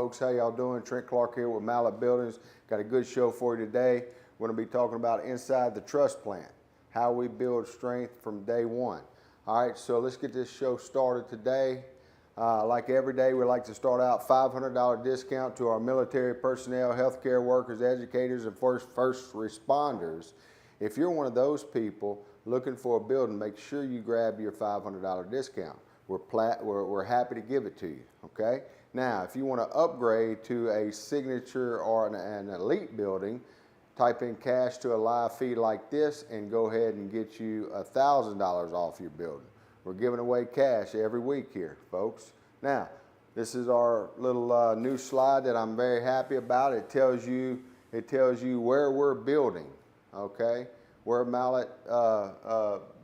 folks. How y'all doing? Trent Clark here with Mallett Buildings. Got a good show for you today. We're going to be talking about inside the truss plant, how we build strength from day one. All right, so let's get this show started today. Like every day, we like to start out $500 discount to our military personnel, healthcare workers, educators, and first responders. If you're one of those people looking for a building, make sure you grab your $500 discount. We're happy to give it to you, okay? Now, if you want to upgrade to a signature or an elite building, type in cash to a live feed like this and go ahead and get you $1,000 off your building. We're giving away cash every week here, folks. Now, this is our little new slide that I'm very happy about. It tells you where we're building, okay? We're Mallett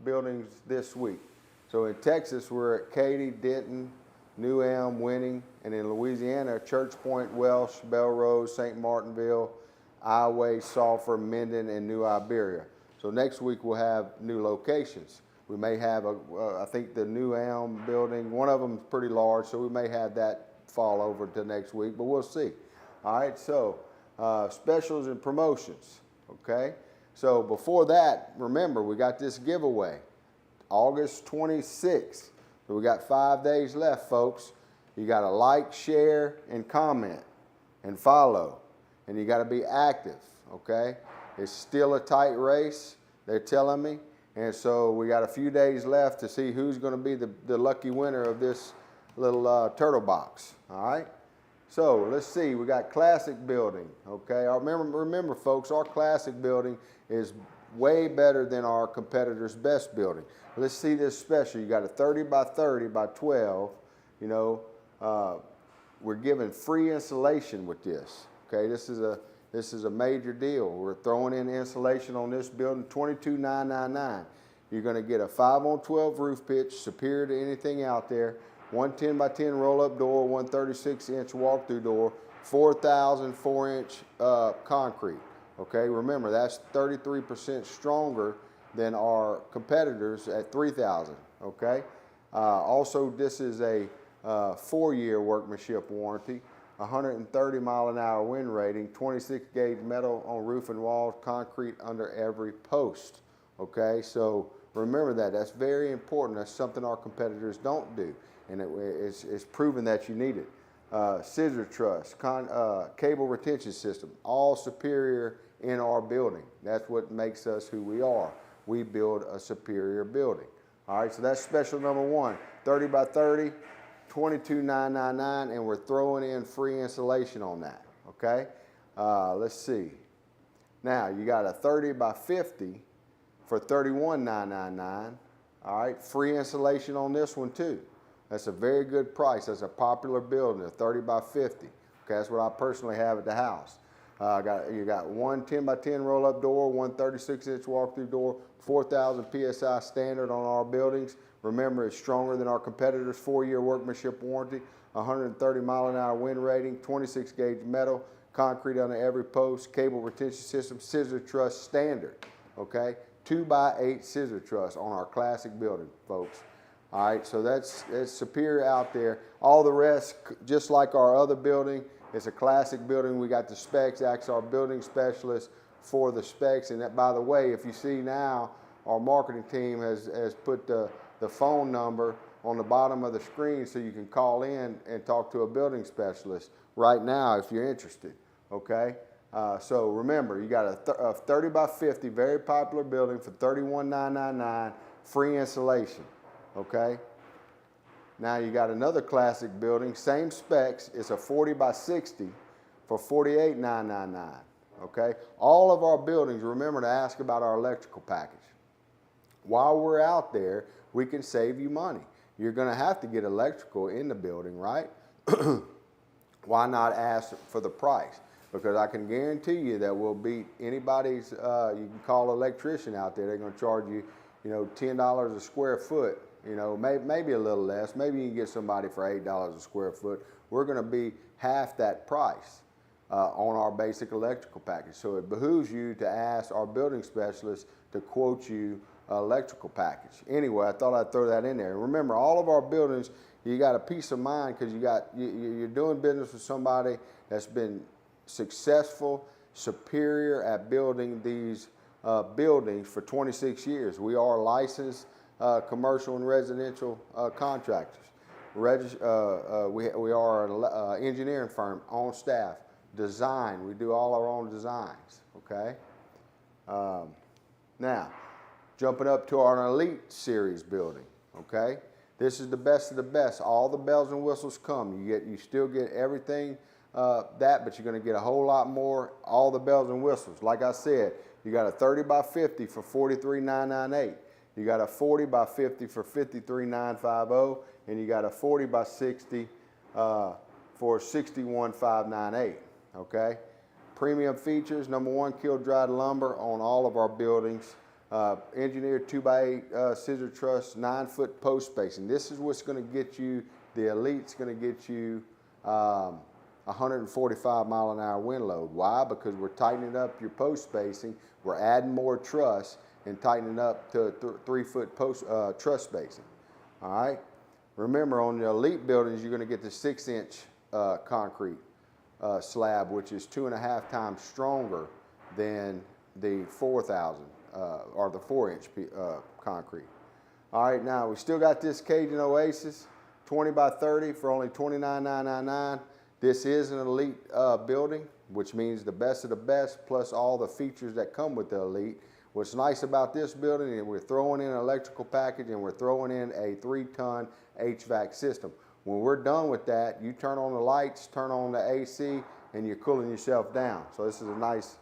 buildings this week. So in Texas, we're at Katy, Denton, New Elm, Winning, and in Louisiana, Church Point, Welsh, Belrose, St. Martinville, Ioway, Sulphur, Minden, and New Iberia. So next week we'll have new locations. We may have, I think the New Elm building, one of them is pretty large, so we may have that fall over to next week, but we'll see. All right, so specials and promotions, okay? So before that, remember, we got this giveaway, August 26th. So we got 5 days left, folks. You got to like, share, and comment, and follow. And you got to be active, okay? It's still a tight race, they're telling me. And so we got a few days left to see who's going to be the lucky winner of this little turtle box, all right? So let's see, we got classic building, okay? Remember, folks, our classic building is way better than our competitor's best building. Let's see this special. You got a 30 by 30 by 12, you know, we're giving free insulation with this, okay? This is a major deal. We're throwing in insulation on this building, $22,999. You're going to get a 5-on-12 roof pitch, superior to anything out there, one 10 by 10 roll-up door, one 36-inch walk-through door, 4,000 4-inch concrete. Okay, remember that's 33% stronger than our competitors at 3,000. Okay, also this is a 4-year workmanship warranty. 130 mile-an-hour wind rating, 26 gauge metal on roof and walls, concrete under every post. Okay, so remember that's very important. That's something our competitors don't do, and it's proven that you need it. Scissor truss, cable retention system, all superior in our building. That's what makes us who we are. We build a superior building. All right, so that's special number one, 30 by 30. $22,999, and we're throwing in free insulation on that, okay? Let's see. Now, you got a 30 by 50 for $31,999, all right? Free insulation on this one, too. That's a very good price. That's a popular building, a 30 by 50. Okay, that's what I personally have at the house. You got one 10 by 10 roll-up door, one 36-inch walk-through door, 4,000 PSI standard on our buildings. Remember, it's stronger than our competitors, 4-year workmanship warranty, 130 mile-an-hour wind rating, 26 gauge metal, concrete under every post, cable retention system, scissor truss standard, okay? 2x8 scissor truss on our classic building, folks. All right, so that's superior out there. All the rest, just like our other building, it's a classic building. We got the specs, ask our building specialist for the specs. And that, by the way, if you see now, our marketing team has put the phone number on the bottom of the screen so you can call in and talk to a building specialist right now if you're interested, okay? So remember, you got a 30 by 50, very popular building for $31,999, free insulation, okay? Now you got another classic building, same specs, it's a 40 by 60 for $48,999, okay? All of our buildings, remember to ask about our electrical package. While we're out there, we can save you money. You're gonna have to get electrical in the building, right? Why not ask for the price? Because I can guarantee you that we'll beat anybody's, you can call an electrician out there, they're gonna charge you, you know, $10 a square foot, you know, maybe a little less. Maybe you can get somebody for $8 a square foot. We're gonna be half that price on our basic electrical package. So it behooves you to ask our building specialist to quote you electrical package. Anyway, I thought I'd throw that in there. Remember, all of our buildings you got a peace of mind because you're doing business with somebody that's been successful, superior at building these buildings for 26 years. We are licensed commercial and residential contractors. We are an engineering firm on staff. Design, we do all our own designs, okay? Now, jumping up to our Elite Series building, okay? This is the best of the best. All the bells and whistles come. You still get everything but you're gonna get a whole lot more, all the bells and whistles. Like I said, you got a 30 by 50 for $43,998. You got a 40 by 50 for $53,950, and you got a 40 by 60 for $61,598, okay? Premium features, number one, kiln-dried lumber on all of our buildings. Engineered 2x8 scissor truss, 9-foot post spacing. This is what's gonna get you, the Elite's gonna get you 145 mile an hour wind load. Why? Because we're tightening up your post spacing, we're adding more truss and tightening up to 3-foot post truss spacing. All right. Remember, on the Elite buildings, you're going to get the 6-inch concrete slab, which is 2.5 times stronger than the 4,000 or the 4-inch concrete. All right. Now we still got this Cajun Oasis, 20 by 30 for only $29,999. This is an Elite building, which means the best of the best, plus all the features that come with the Elite. What's nice about this building is we're throwing in an electrical package and we're throwing in a 3-ton HVAC system. When we're done with that, you turn on the lights, turn on the AC, and you're cooling yourself down. So this is a nice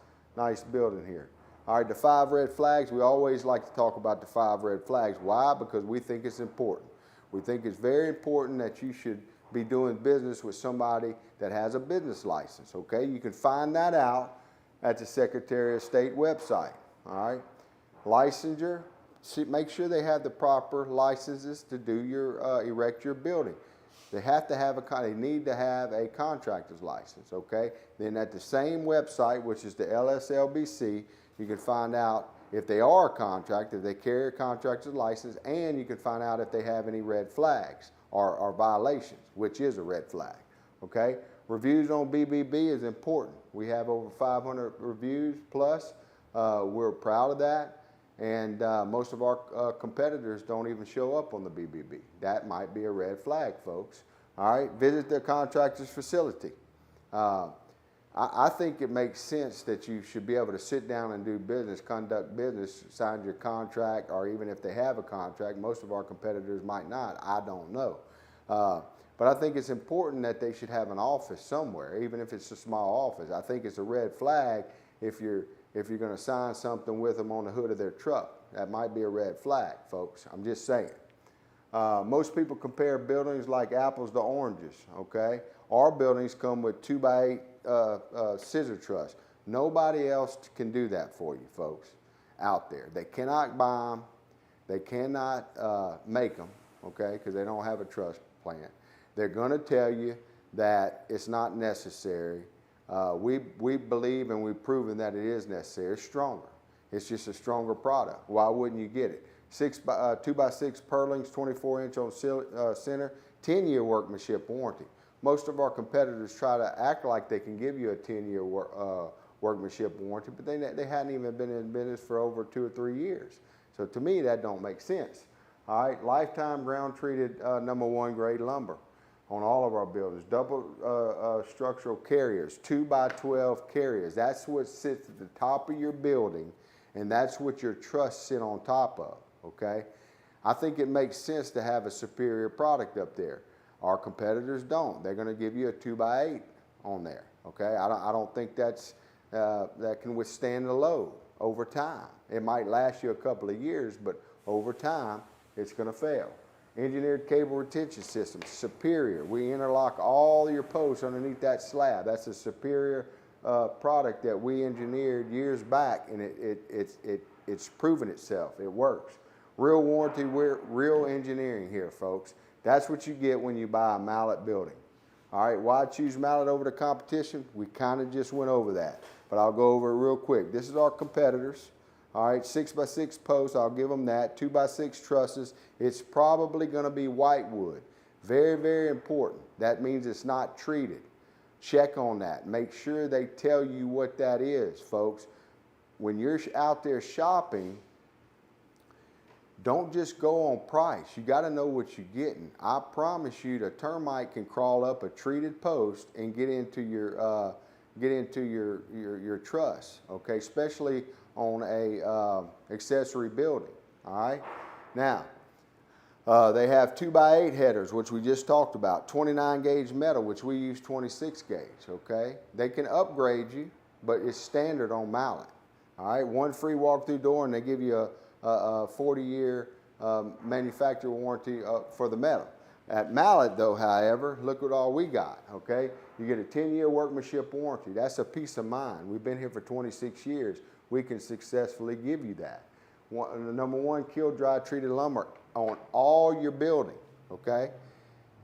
building here. All right, the 5 red flags, we always like to talk about the 5 red flags. Why? Because we think it's important. We think it's very important that you should be doing business with somebody that has a business license, okay? You can find that out at the Secretary of State website, all right? Licensure, make sure they have the proper licenses to do your, erect your building. They have to have they need to have a contractor's license, okay? Then at the same website, which is the LSLBC, you can find out if they are a contractor, if they carry a contractor's license, and you can find out if they have any red flags or violations, which is a red flag, okay? Reviews on BBB is important. We have over 500 reviews plus. We're proud of that, and most of our competitors don't even show up on the BBB. That might be a red flag, folks. All right, visit the contractor's facility. I think it makes sense that you should be able to sit down and do business, conduct business, sign your contract, or even if they have a contract. Most of our competitors might not. I don't know. But I think it's important that they should have an office somewhere, even if it's a small office. I think it's a red flag if you're going to sign something with them on the hood of their truck. That might be a red flag, folks. I'm just saying. Most people compare buildings like apples to oranges, okay? Our buildings come with 2x8 scissor truss. Nobody else can do that for you, folks, out there. They cannot buy them. They cannot make them, okay, because they don't have a truss plant. They're going to tell you that it's not necessary. We believe and we've proven that it is necessary. It's stronger. It's just a stronger product. Why wouldn't you get it? 2x6 purlins, 24-inch on center, 10-year workmanship warranty. Most of our competitors try to act like they can give you a 10-year workmanship warranty, but they hadn't even been in business for over 2 or 3 years. So to me, that don't make sense. All right, lifetime ground-treated #1 grade lumber on all of our buildings. Double structural carriers, 2x12 carriers. That's what sits at the top of your building, and that's what your truss sit on top of, okay? I think it makes sense to have a superior product up there. Our competitors don't. They're going to give you a 2x8 on there, okay? I don't think that can withstand the load over time. It might last you a couple of years, but over time, it's going to fail. Engineered cable retention system, superior. We interlock all your posts underneath that slab. That's a superior product that we engineered years back, and it's proven itself. It works. Real warranty, real engineering here, folks. That's what you get when you buy a Mallett building. All right, why choose Mallett over the competition? We kind of just went over that, but I'll go over it real quick. This is our competitors. All right, 6x6 posts, I'll give them that. 2x6 trusses. It's probably going to be whitewood. Very, very important. That means it's not treated. Check on that. Make sure they tell you what that is, folks. When you're out there shopping, don't just go on price. You got to know what you're getting. I promise you, the termite can crawl up a treated post and get into your truss. Okay, especially on a accessory building. All right. Now, they have 2x8 headers, which we just talked about. 29 gauge metal, which we use 26 gauge. Okay. They can upgrade you, but it's standard on Mallett. All right. One free walk-through door, and they give you a 40-year manufacturer warranty for the metal. At Mallett, though, however, look what all we got, okay? You get a 10-year workmanship warranty. That's a peace of mind. We've been here for 26 years. We can successfully give you that. Number one, kill dry treated lumber on all your building, okay?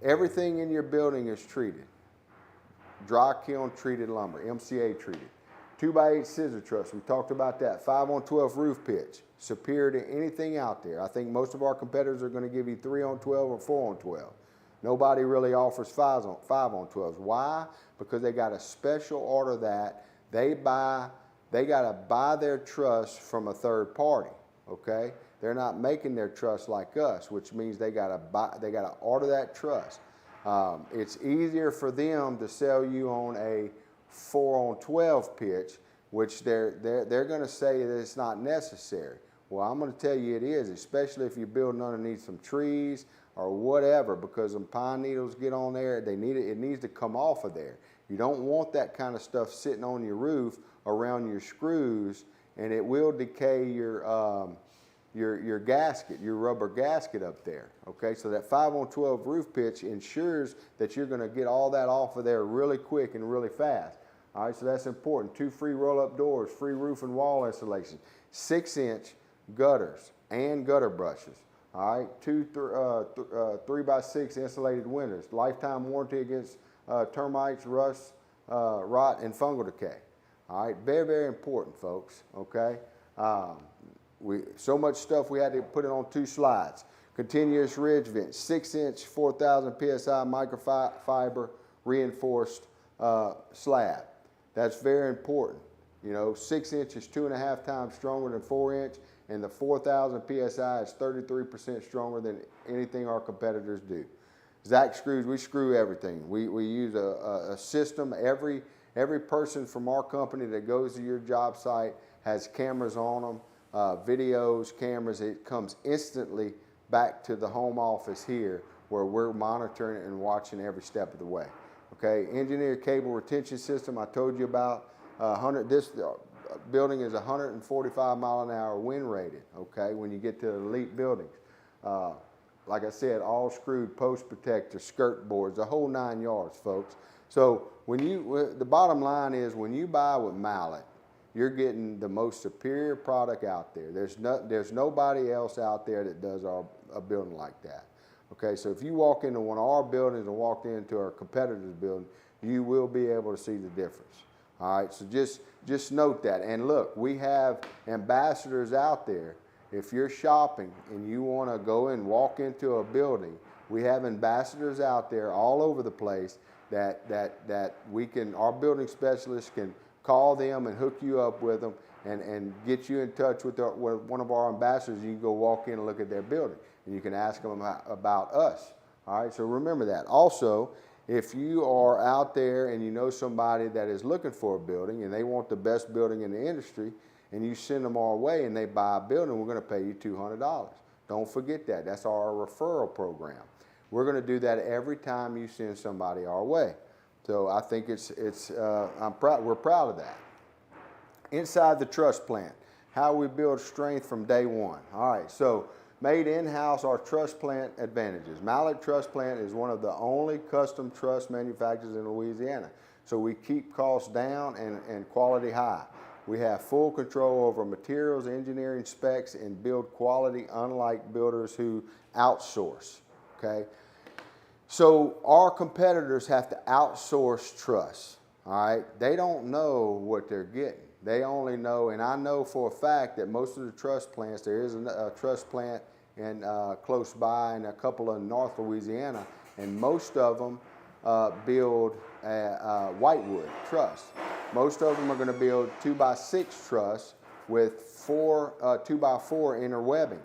Everything in your building is treated. Dry kiln treated lumber, MCA treated. 2x8 scissor truss, we talked about that. 5-on-12 roof pitch, superior to anything out there. I think most of our competitors are going to give you 3-on-12 or 4-on-12. Nobody really offers 5-on-12s. Why? Because they got a special order that they got to buy their truss from a third party. Okay, they're not making their truss like us, which means they got to order that truss. It's easier for them to sell you on a 4-on-12 pitch, which they're going to say that it's not necessary. Well, I'm going to tell you it is, especially if you're building underneath some trees or whatever, because them pine needles get on there. It needs to come off of there. You don't want that kind of stuff sitting on your roof around your screws, and it will decay your gasket, your rubber gasket up there. Okay, so that 5-on-12 roof pitch ensures that you're going to get all that off of there really quick and really fast. All right, so that's important. 2 free roll-up doors, free roof and wall installation, 6-inch gutters and gutter brushes. All right, 2 3x6 insulated windows, lifetime warranty against termites, rust, rot, and fungal decay. All right, very, very important, folks. Okay, so much stuff we had to put it on 2 slides. Continuous ridge vent, 6-inch, 4,000 psi microfiber reinforced slab. That's very important. You know, 6 inch is 2.5 times stronger than 4 inch, and the 4,000 psi is 33% stronger than anything our competitors do. Zac screws, we screw everything. We use a system. Every person from our company that goes to your job site has cameras on them, videos, cameras. It comes instantly back to the home office here, where we're monitoring it and watching every step of the way. Okay, engineered cable retention system, I told you about. This building is 145 mile-an-hour wind rated, okay, when you get to elite buildings. Like I said, all screwed, post protector, skirt boards, the whole 9 yards, folks. So the bottom line is, when you buy with Mallett, you're getting the most superior product out there. There's nobody else out there that does a building like that. Okay, so if you walk into one of our buildings and walk into our competitor's building, you will be able to see the difference. All right, so just note that. And look, we have ambassadors out there. If you're shopping and you want to go and walk into a building, we have ambassadors out there all over the place that our building specialists can call them and hook you up with them and get you in touch with one of our ambassadors. You can go walk in and look at their building, and you can ask them about us. All right, so remember that. Also, if you are out there and you know somebody that is looking for a building and they want the best building in the industry, and you send them our way and they buy a building, we're going to pay you $200. Don't forget that. That's our referral program. We're going to do that every time you send somebody our way. So I think we're proud of that. Inside the truss plant, how we build strength from day one. All right, so made in-house, our truss plant advantages. Mallett Truss Plant is one of the only custom truss manufacturers in Louisiana. So we keep costs down and quality high. We have full control over materials, engineering specs, and build quality, unlike builders who outsource, okay? So our competitors have to outsource truss, all right? They don't know what they're getting. They only know, and I know for a fact that most of the truss plants, there is a truss plant close by and a couple in North Louisiana, and most of them build whitewood truss. Most of them are going to build 2x6 truss with 2x4 inner webbing.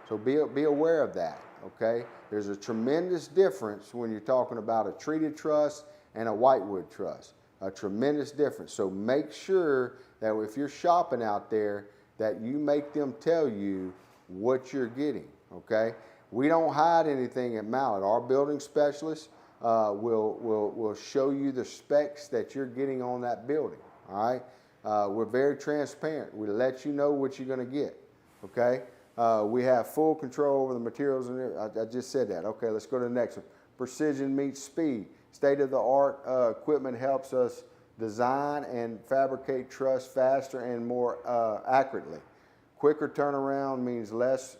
So be aware of that, okay? There's a tremendous difference when you're talking about a treated truss and a whitewood truss. A tremendous difference. So make sure that if you're shopping out there, that you make them tell you what you're getting, okay? We don't hide anything at Mallett. Our building specialists will show you the specs that you're getting on that building, all right? We're very transparent. We let you know what you're going to get, okay? We have full control over the materials, and I just said that. Okay, let's go to the next one. Precision meets speed. State-of-the-art equipment helps us design and fabricate truss faster and more accurately. Quicker turnaround means less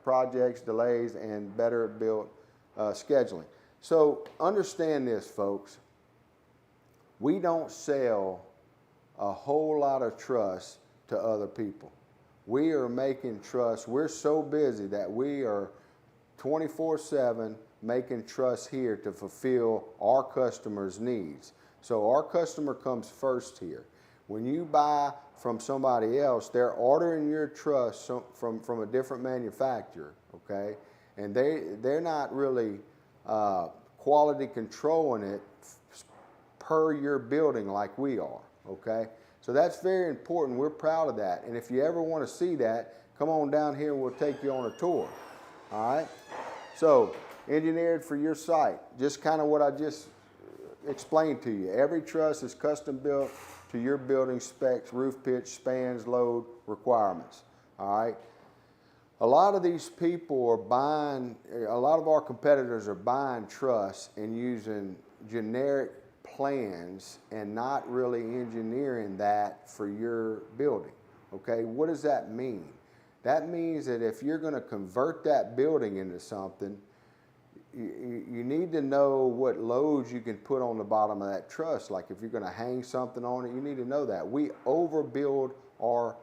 projects, delays, and better built scheduling. So understand this, folks. We don't sell a whole lot of truss to other people. We are making truss. We're so busy that we are 24/7 making truss here to fulfill our customers' needs. So our customer comes first here. When you buy from somebody else, they're ordering your truss from a different manufacturer, okay? And they're not really quality controlling it per your building like we are, okay? So that's very important. We're proud of that. And if you ever want to see that, come on down here and we'll take you on a tour, all right? So, engineered for your site, just kind of what I just explained to you. Every truss is custom built to your building specs, roof pitch, spans, load requirements, all right? A lot of these people are buying, a lot of our competitors are buying truss and using generic plans and not really engineering that for your building, okay? What does that mean? That means that if you're going to convert that building into something, you need to know what loads you can put on the bottom of that truss. Like if you're going to hang something on it, you need to know that. We overbuild our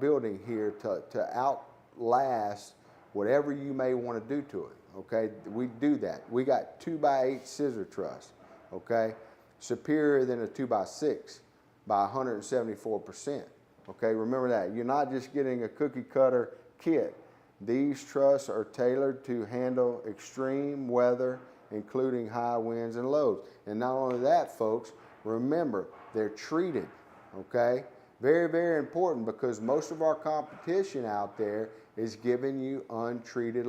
building here to outlast whatever you may want to do to it, okay? We do that. We got 2x8 scissor truss, okay? Superior than a 2x6 by 174%, okay? Remember that. You're not just getting a cookie cutter kit. These truss are tailored to handle extreme weather, including high winds and loads. And not only that, folks, remember, they're treated, okay? Very, very important, because most of our competition out there is giving you untreated